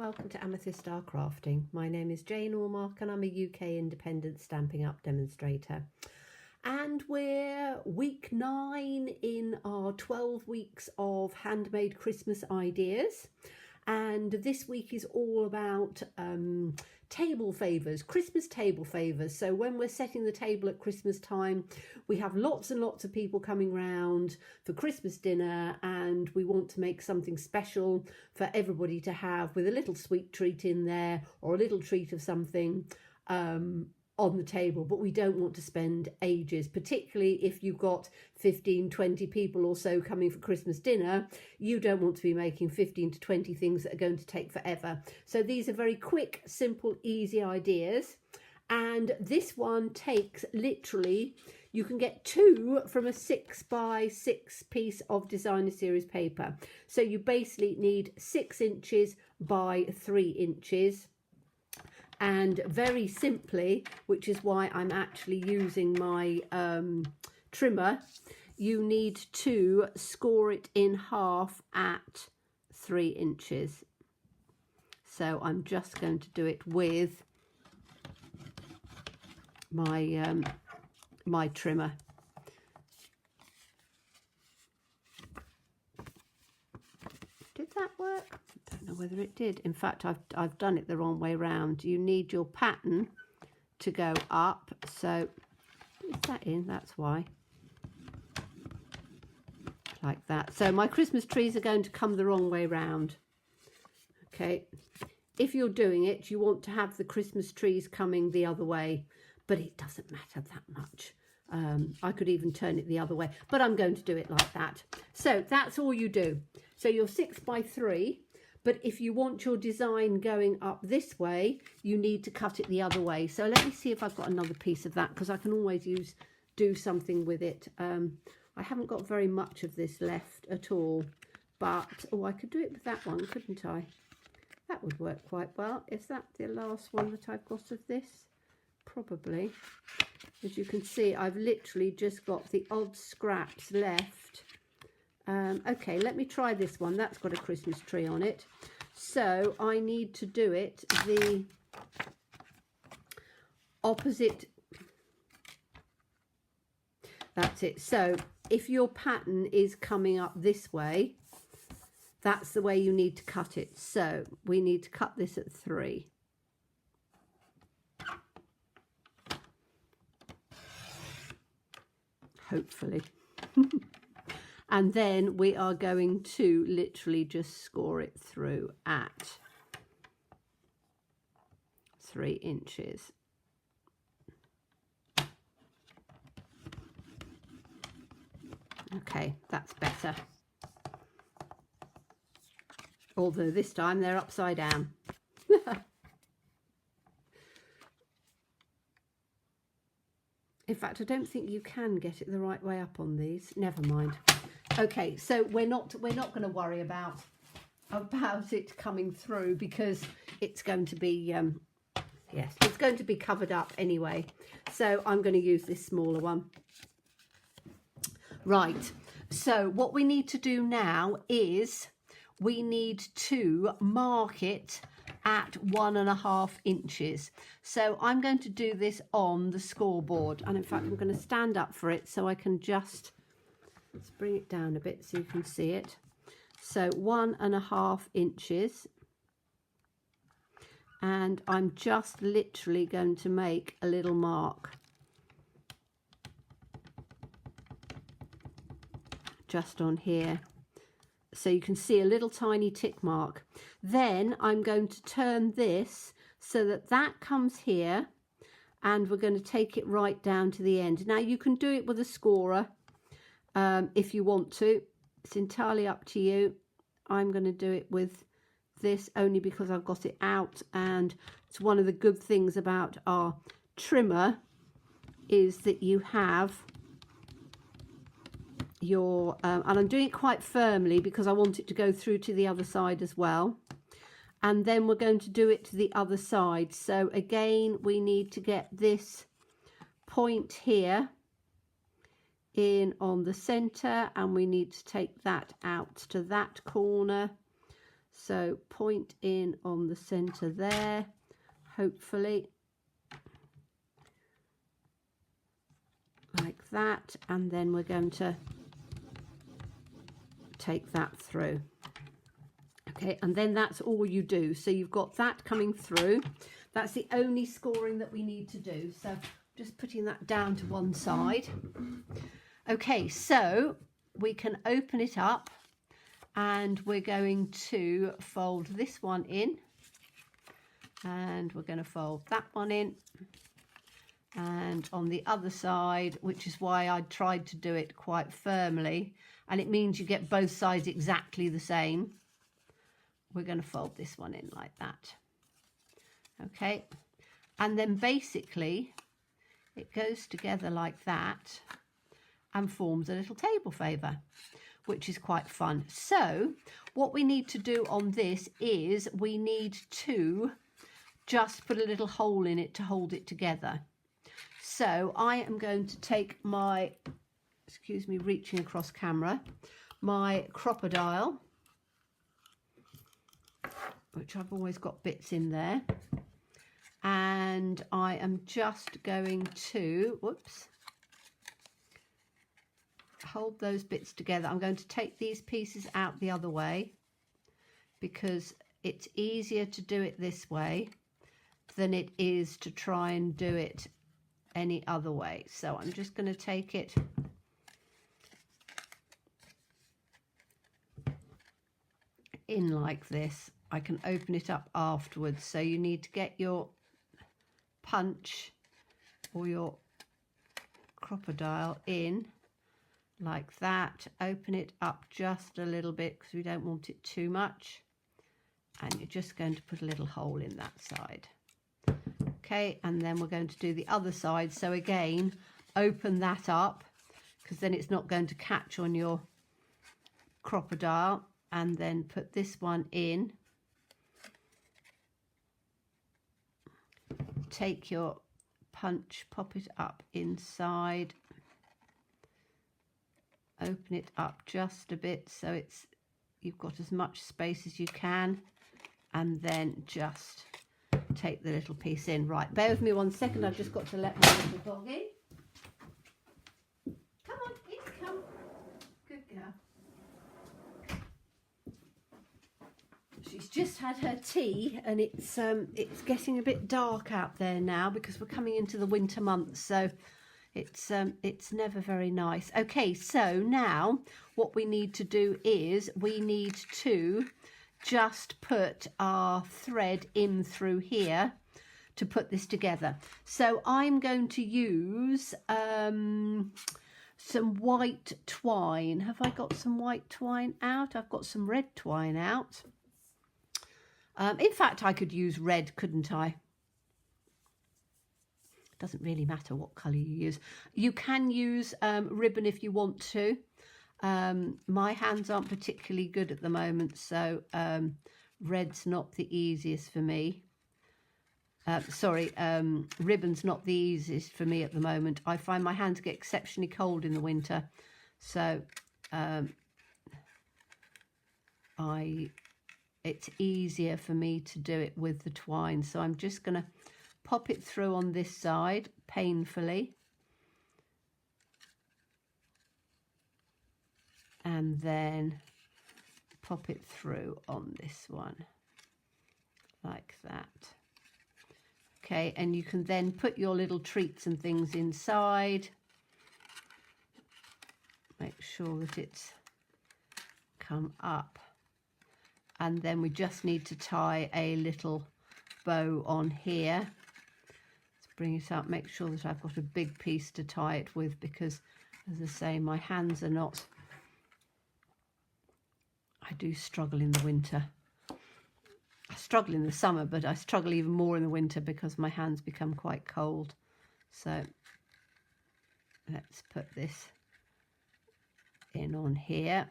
welcome to Amethyst Star Crafting. My name is Jane Ormark and I'm a UK independent Stampin' Up demonstrator. And we're week 9 in our 12 weeks of handmade Christmas ideas. And this week is all about table favours, Christmas table favours. So when we're setting the table at Christmas time, we have lots and lots of people coming round for Christmas dinner, and we want to make something special for everybody to have, with a little sweet treat in there or a little treat of something on the table. But we don't want to spend ages, particularly if you've got 15-20 people or so coming for Christmas dinner. You don't want to be making 15 to 20 things that are going to take forever. So these are very quick, simple, easy ideas. And this one takes literally, you can get 2 from a 6x6 piece of designer series paper. So you basically need 6 inches by 3 inches. And very simply, which is why I'm actually using my trimmer, you need to score it in half at 3 inches. So I'm just going to do it with my my trimmer. Did that work? I don't know whether it did. In fact, I've done it the wrong way round. You need your pattern to go up. So is that in? That's why. Like that. So my Christmas trees are going to come the wrong way round. Okay. If you're doing it, you want to have the Christmas trees coming the other way, but it doesn't matter that much. I could even turn it the other way, but I'm going to do it like that. So that's all you do. So you're 6x3, but if you want your design going up this way, you need to cut it the other way. So let me see if I've got another piece of that, because I can always do something with it. I haven't got very much of this left at all, but oh, I could do it with that one, couldn't I? That would work quite well. Is that the last one that I've got of this? Probably. As you can see, I've literally just got the odd scraps left. Okay, let me try this one. That's got a Christmas tree on it. So I need to do it the opposite. That's it. So if your pattern is coming up this way, that's the way you need to cut it. So we need to cut this at 3. Hopefully. And then we are going to literally just score it through at 3 inches. Okay, that's better. Although this time they're upside down. In fact, I don't think you can get it the right way up on these. Never mind. Okay, so we're not going to worry about it coming through, because it's going to be yes, it's going to be covered up anyway. So I'm going to use this smaller one. Right. So what we need to do now is we need to mark it at 1.5 inches. So I'm going to do this on the scoreboard, and in fact I'm going to stand up for it so I can just, let's bring it down a bit so you can see it. So 1.5 inches, and I'm just literally going to make a little mark just on here. So you can see a little tiny tick mark. Then I'm going to turn this so that that comes here, and we're going to take it right down to the end. Now you can do it with a scorer if you want to. It's entirely up to you. I'm going to do it with this only because I've got it out, and it's one of the good things about our trimmer is that you have your and I'm doing it quite firmly because I want it to go through to the other side as well. And then we're going to do it to the other side. So again, we need to get this point here in on the center, and we need to take that out to that corner. So point in on the center there, hopefully, like that, and then we're going to take that through. Okay, and then that's all you do. So you've got that coming through. That's the only scoring that we need to do. So just putting that down to one side. Okay, so we can open it up and we're going to fold this one in, and we're going to fold that one in, and on the other side, which is why I tried to do it quite firmly, and it means you get both sides exactly the same. We're going to fold this one in like that. Okay, and then basically it goes together like that and forms a little table favour, which is quite fun. So what we need to do on this is we need to just put a little hole in it to hold it together. So I am going to take my, excuse me, reaching across camera, my crocodile, which I've always got bits in there, and I am just going to, whoops, hold those bits together. I'm going to take these pieces out the other way because it's easier to do it this way than it is to try and do it any other way. So I'm just going to take it in like this. I can open it up afterwards. So you need to get your punch or your crocodile in like that. Open it up just a little bit because we don't want it too much. And you're just going to put a little hole in that side. Okay, and then we're going to do the other side. So again, open that up because then it's not going to catch on your crocodile, and then put this one in. Take your punch, pop it up inside, open it up just a bit so you've got as much space as you can, and then just take the little piece in. Right, bear with me 1 second, I've just got to let my little dog in. Come on, in come. Good girl. She's just had her tea, and it's getting a bit dark out there now because we're coming into the winter months, so it's never very nice. Okay, so now what we need to do is we need to just put our thread in through here to put this together. So I'm going to use some white twine. Have I got some white twine out? I've got some red twine out. In fact, I could use red, couldn't I? Doesn't really matter what colour you use. You can use ribbon if you want to. My hands aren't particularly good at the moment, so red's not the easiest for me. Ribbon's not the easiest for me at the moment. I find my hands get exceptionally cold in the winter, so it's easier for me to do it with the twine. So I'm just going to pop it through on this side painfully, and then pop it through on this one like that. Okay, and you can then put your little treats and things inside. Make sure that it's come up, and then we just need to tie a little bow on here. Let's bring it up, make sure that I've got a big piece to tie it with, because as I say, my hands are not, I do struggle in the winter. I struggle in the summer, but I struggle even more in the winter because my hands become quite cold. So let's put this in on here.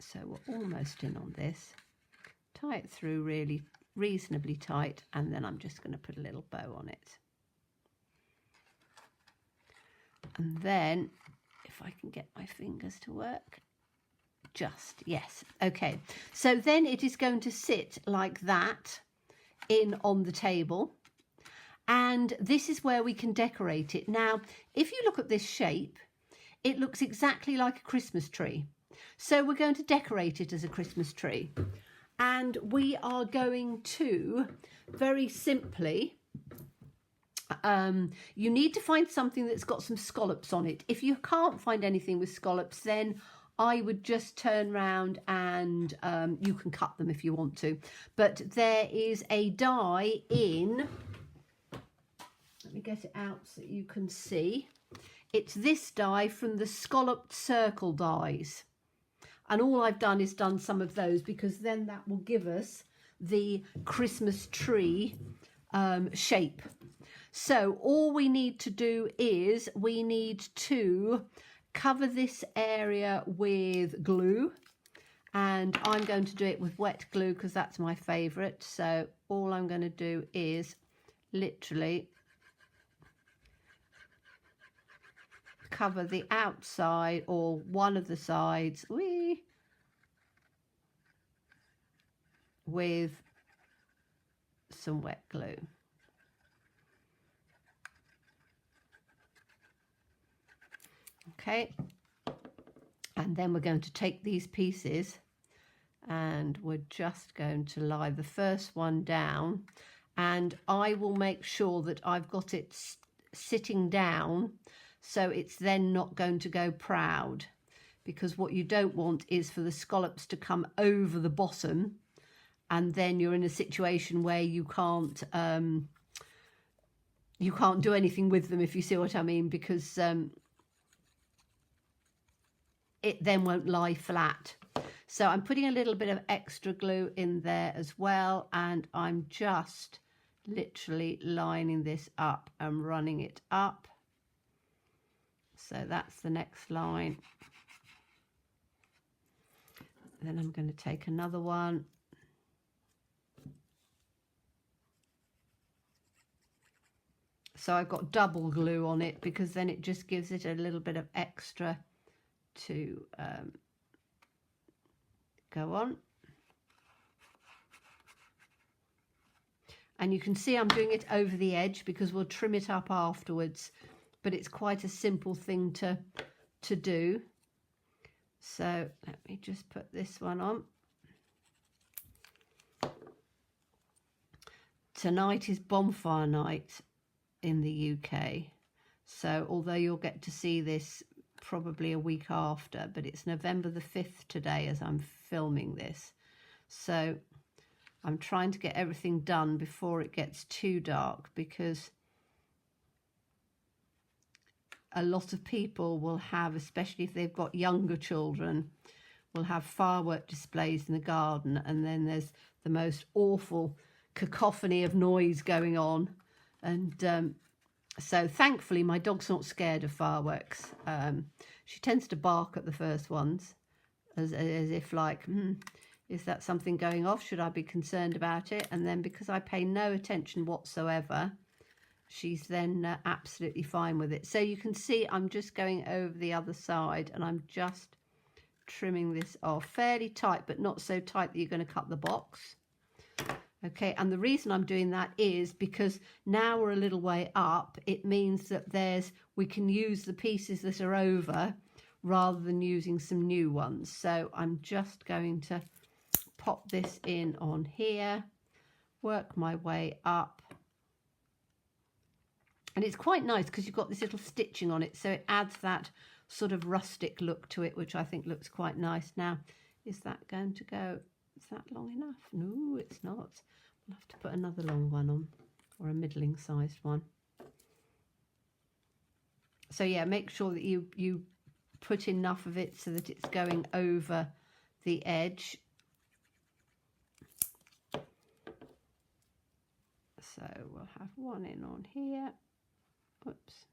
So we're almost in on this. Tie it through really reasonably tight, and then I'm just going to put a little bow on it. And then, if I can get my fingers to work, just, yes. Okay, so then it is going to sit like that on the table. And this is where we can decorate it. Now, if you look at this shape, it looks exactly like a Christmas tree. So we're going to decorate it as a Christmas tree. And we are going to, very simply, you need to find something that's got some scallops on it. If you can't find anything with scallops, then I would just turn round and you can cut them if you want to. But there is a die in... Let me get it out so you can see. It's this die from the scalloped circle dies. And all I've done is done some of those, because then that will give us the Christmas tree shape. So all we need to do is we need to cover this area with glue. And I'm going to do it with wet glue because that's my favourite. So all I'm going to do is literally cover the outside or one of the sides with some wet glue. Okay, and then we're going to take these pieces and we're just going to lie the first one down, and I will make sure that I've got it sitting down so it's then not going to go proud, because what you don't want is for the scallops to come over the bottom and then you're in a situation where you can't do anything with them, if you see what I mean, because it then won't lie flat. So I'm putting a little bit of extra glue in there as well, and I'm just literally lining this up and running it up. So that's the next line. Then I'm going to take another one. So I've got double glue on it because then it just gives it a little bit of extra to go on. And you can see I'm doing it over the edge because we'll trim it up afterwards, but it's quite a simple thing to do. So let me just put this one on. Tonight is bonfire night in the UK, so although you'll get to see this probably a week after, but it's November the 5th today as I'm filming this, so I'm trying to get everything done before it gets too dark, because a lot of people will have, especially if they've got younger children, will have firework displays in the garden, and then there's the most awful cacophony of noise going on. And so thankfully my dog's not scared of fireworks. She tends to bark at the first ones as if like, is that something going off? Should I be concerned about it? And then because I pay no attention whatsoever, she's then absolutely fine with it. So you can see I'm just going over the other side and I'm just trimming this off fairly tight, but not so tight that you're going to cut the box. Okay, and the reason I'm doing that is because now we're a little way up, it means that we can use the pieces that are over rather than using some new ones. So I'm just going to pop this in on here, work my way up. And it's quite nice because you've got this little stitching on it, so it adds that sort of rustic look to it, which I think looks quite nice. Now, is that going to go? Is that long enough? No, it's not. We'll have to put another long one on, or a middling sized one. So yeah, make sure that you put enough of it so that it's going over the edge. So we'll have one in on here. Whoops.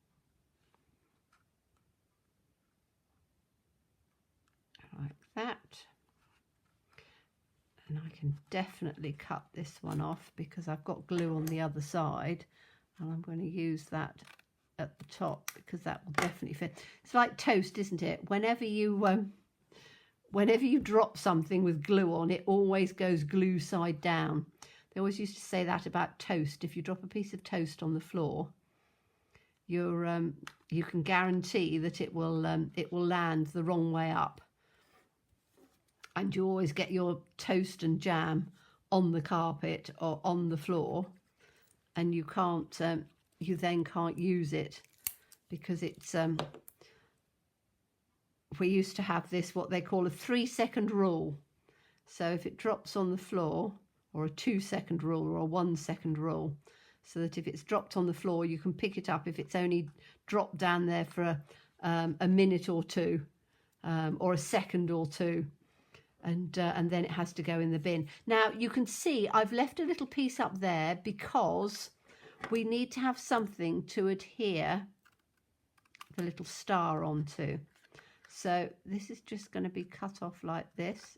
Like that. And I can definitely cut this one off because I've got glue on the other side, and I'm going to use that at the top because that will definitely fit. It's like toast, isn't it? Whenever you whenever you drop something with glue on, it always goes glue side down. They always used to say that about toast. If you drop a piece of toast on the floor, you can guarantee that it will land the wrong way up, and you always get your toast and jam on the carpet or on the floor, and you then can't use it because it's we used to have this, what they call a 3-second rule. So if it drops on the floor, or a 2-second rule, or a 1-second rule, so that if it's dropped on the floor, you can pick it up if it's only dropped down there for a minute or two, or a second or two, and then it has to go in the bin. Now you can see I've left a little piece up there because we need to have something to adhere the little star onto. So this is just going to be cut off like this,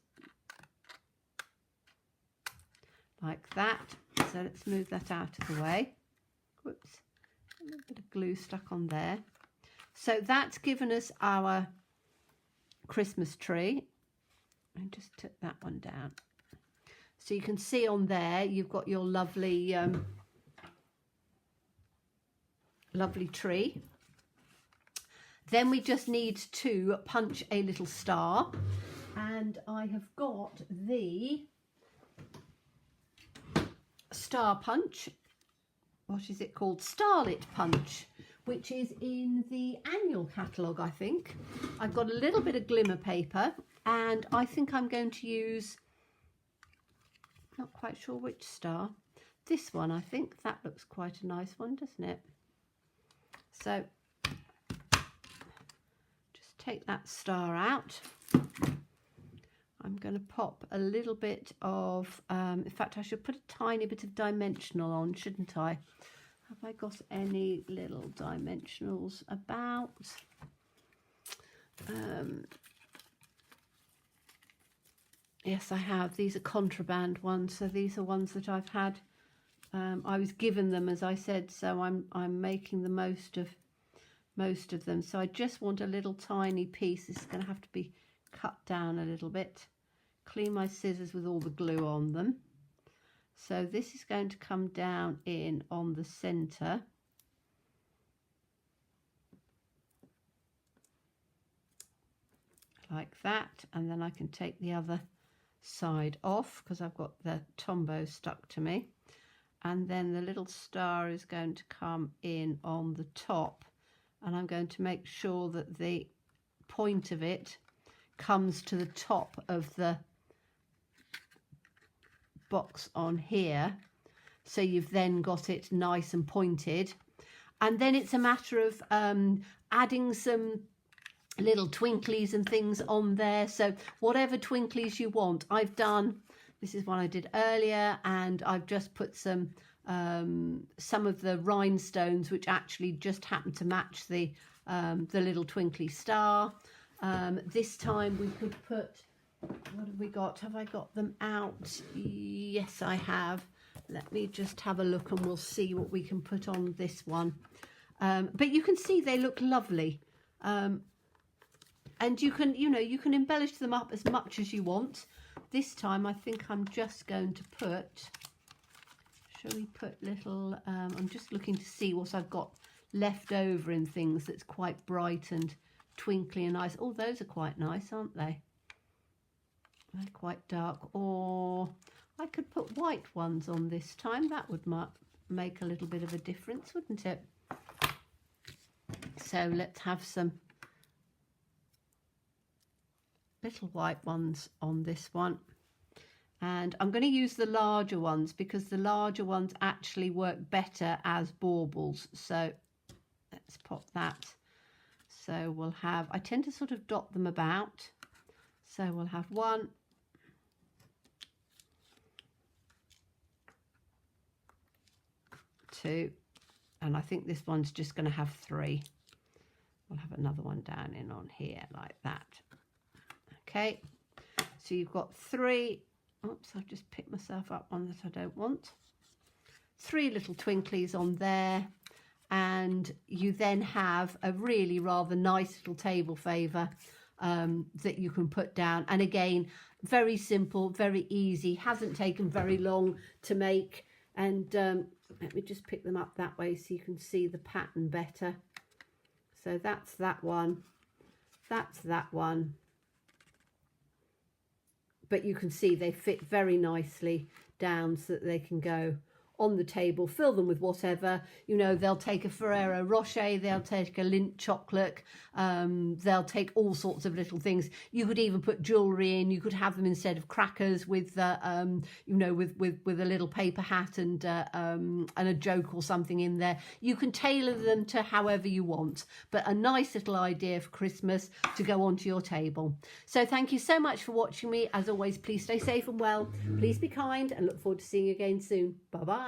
like that. So let's move that out of the way. Whoops, a little bit of glue stuck on there. So that's given us our Christmas tree. And just took that one down. So you can see on there you've got your lovely lovely tree. Then we just need to punch a little star, and I have got the star punch. What is it called? Starlit punch, which is in the annual catalogue, I think. I've got a little bit of glimmer paper, and I think I'm going to use, not quite sure which star, this one. I think that looks quite a nice one, doesn't it? So just take that star out. I'm going to pop a little bit of, in fact I should put a tiny bit of dimensional on, shouldn't I? Have I got any little dimensionals about? Yes, I have. These are contraband ones, so these are ones that I've had. I was given them, as I said, so I'm making the most of them. So I just want a little tiny piece. This is going to have to be cut down a little bit. Clean my scissors with all the glue on them. So this is going to come down in on the centre. Like that, and then I can take the other side off because I've got the Tombow stuck to me. And then the little star is going to come in on the top, and I'm going to make sure that the point of it comes to the top of the box on here, so you've then got it nice and pointed. And then it's a matter of adding some little twinklies and things on there. So whatever twinklies you want. I've done, this is one I did earlier, and I've just put some of the rhinestones which actually just happen to match the little twinkly star. This time we could put, what have we got? Have I got them out? Yes, I have. Let me just have a look and we'll see what we can put on this one. But you can see they look lovely. And you can, you can embellish them up as much as you want. This time I think I'm just going to put, shall we put little, I'm just looking to see what I've got left over in things that's quite bright and twinkly and nice. Oh, those are quite nice, aren't they? They're quite dark. Or I could put white ones on this time. That would make a little bit of a difference, wouldn't it? So let's have some little white ones on this one. And I'm going to use the larger ones because the larger ones actually work better as baubles. So let's pop that. So we'll have, I tend to sort of dot them about. So we'll have 1, 2, and I think this one's just going to have 3. We'll have another one down in on here like that. Okay, so you've got 3. Oops, I've just picked myself up one that I don't want. 3 little twinklies on there, and you then have a really rather nice little table favour that you can put down. And again, very simple, very easy, hasn't taken very long to make. And let me just pick them up that way so you can see the pattern better. So that's that one, that's that one. But you can see they fit very nicely down so that they can go on the table. Fill them with whatever, you know, they'll take a Ferrero Rocher, they'll take a Lindt chocolate, they'll take all sorts of little things. You could even put jewellery in. You could have them instead of crackers with you know, with a little paper hat and a joke or something in there. You can tailor them to however you want, but a nice little idea for Christmas to go onto your table. So thank you so much for watching me. As always, please stay safe and well, please be kind, and look forward to seeing you again soon. Bye bye.